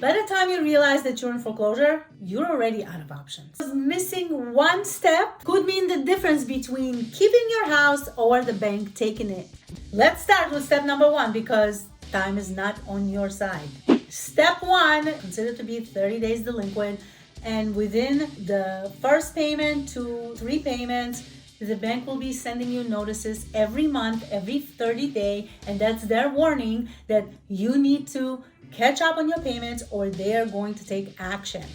By the time you realize that you're in foreclosure, you're already out of options. Missing one step could mean the difference between keeping your house or the bank taking it. Let's start with step number 1 because time is not on your side. Step 1, consider to be 30 days delinquent, and within the first payment to 3 payments, the bank will be sending you notices every month, every 30 days, and that's their warning that you need to catch up on your payments or they are going to take action.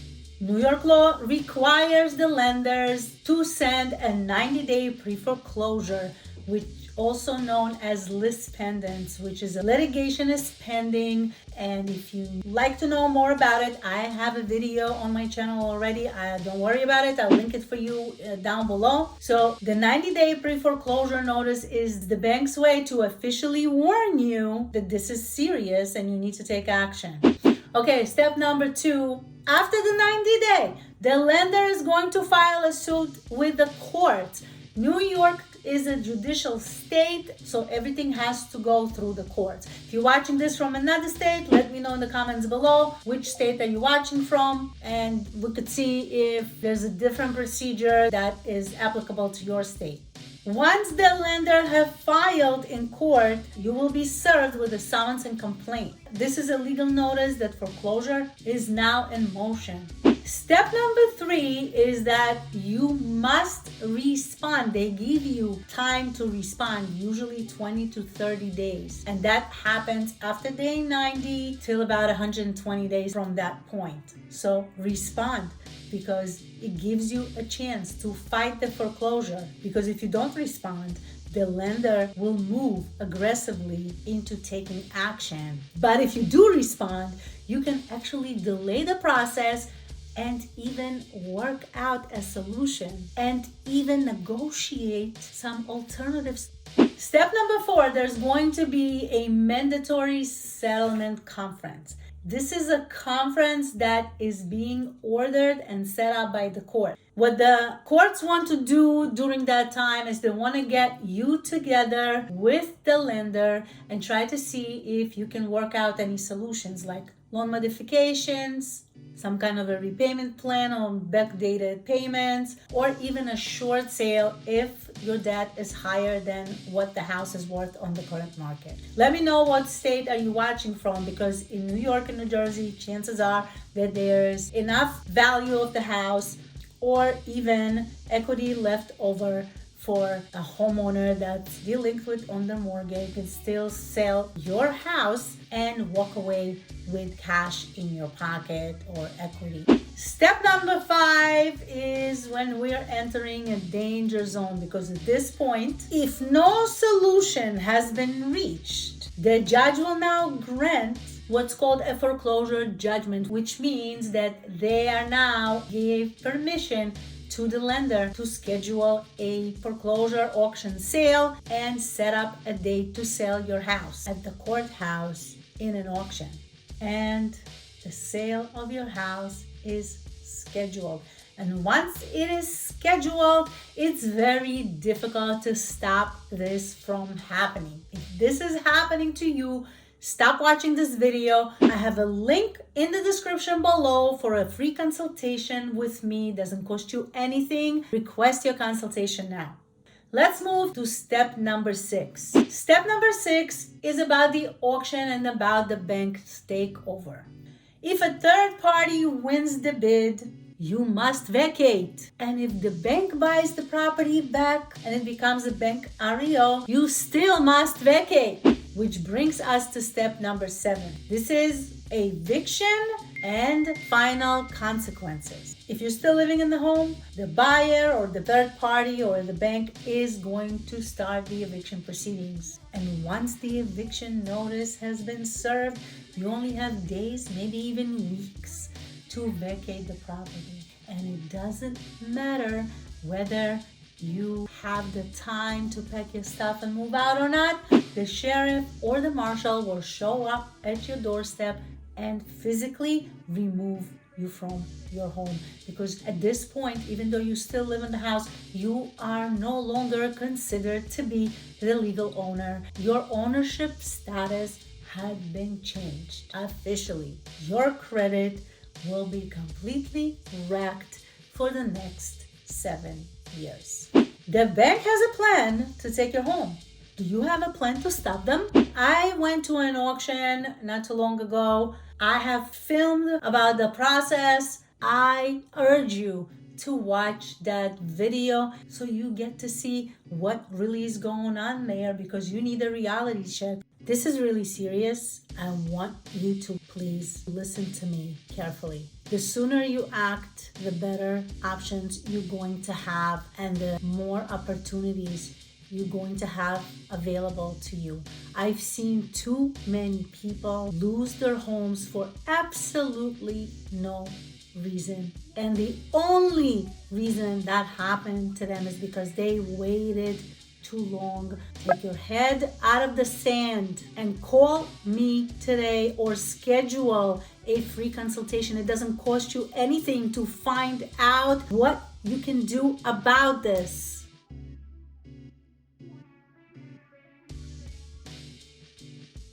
New York law requires the lenders to send a 90-day pre-foreclosure, which also known as list pendens, which is a litigation is pending. And if you like to know more about it, I have a video on my channel already. Don't worry about it. I'll link it for you down below. So the 90-day pre-foreclosure notice is the bank's way to officially warn you that this is serious and you need to take action. Okay, step number 2. After the 90-day, the lender is going to file a suit with the court. New York is a judicial state, so everything has to go through the courts. If you're watching this from another state, let me know in the comments below which state are you watching from, and we could see if there's a different procedure that is applicable to your state. Once the lender have filed in court, you will be served with a summons and complaint. This is a legal notice that foreclosure is now in motion. Step number 3 is that you must respond. They give you time to respond, usually 20 to 30 days. And that happens after day 90 till about 120 days from that point. So respond, because it gives you a chance to fight the foreclosure. Because if you don't respond, the lender will move aggressively into taking action. But if you do respond, you can actually delay the process and even work out a solution and even negotiate some alternatives. Step number 4, there's going to be a mandatory settlement conference. This is a conference that is being ordered and set up by the court. What the courts want to do during that time is they want to get you together with the lender and try to see if you can work out any solutions like loan modifications, some kind of a repayment plan on backdated payments, or even a short sale if your debt is higher than what the house is worth on the current market. Let me know what state are you watching from, because in New York and New Jersey, chances are that there's enough value of the house or even equity left over for a homeowner that's delinquent on their mortgage can still sell your house and walk away with cash in your pocket or equity. Step number 5 is when we're entering a danger zone, because at this point, if no solution has been reached, the judge will now grant what's called a foreclosure judgment, which means that they are now give permission to the lender to schedule a foreclosure auction sale and set up a date to sell your house at the courthouse in an auction. And the sale of your house is scheduled. And once it is scheduled, it's very difficult to stop this from happening. If this is happening to you, stop watching this video. I have a link in the description below for a free consultation with me. It doesn't cost you anything. Request your consultation now. Let's move to step number 6. Step number 6 is about the auction and about the bank's takeover. If a third party wins the bid, you must vacate. And if the bank buys the property back and it becomes a bank REO, you still must vacate. Which brings us to step number 7. This is eviction and final consequences. If you're still living in the home, the buyer or the third party or the bank is going to start the eviction proceedings. And once the eviction notice has been served, you only have days, maybe even weeks, to vacate the property. And it doesn't matter whether you have the time to pack your stuff and move out or not. The sheriff or the marshal will show up at your doorstep and physically remove you from your home, because at this point, even though you still live in the house, you are no longer considered to be the legal owner. Your ownership status had been changed officially. Your credit will be completely wrecked for the next 7 years. The bank has a plan to take your home. Do you have a plan to stop them? I went to an auction not too long ago. I have filmed about the process. I urge you to watch that video so you get to see what really is going on there, because you need a reality check. This is really serious. I want you to please listen to me carefully. The sooner you act, the better options you're going to have and the more opportunities you're going to have available to you. I've seen too many people lose their homes for absolutely no reason. And the only reason that happened to them is because they waited too long. Take your head out of the sand and call me today or schedule a free consultation. It doesn't cost you anything to find out what you can do about this.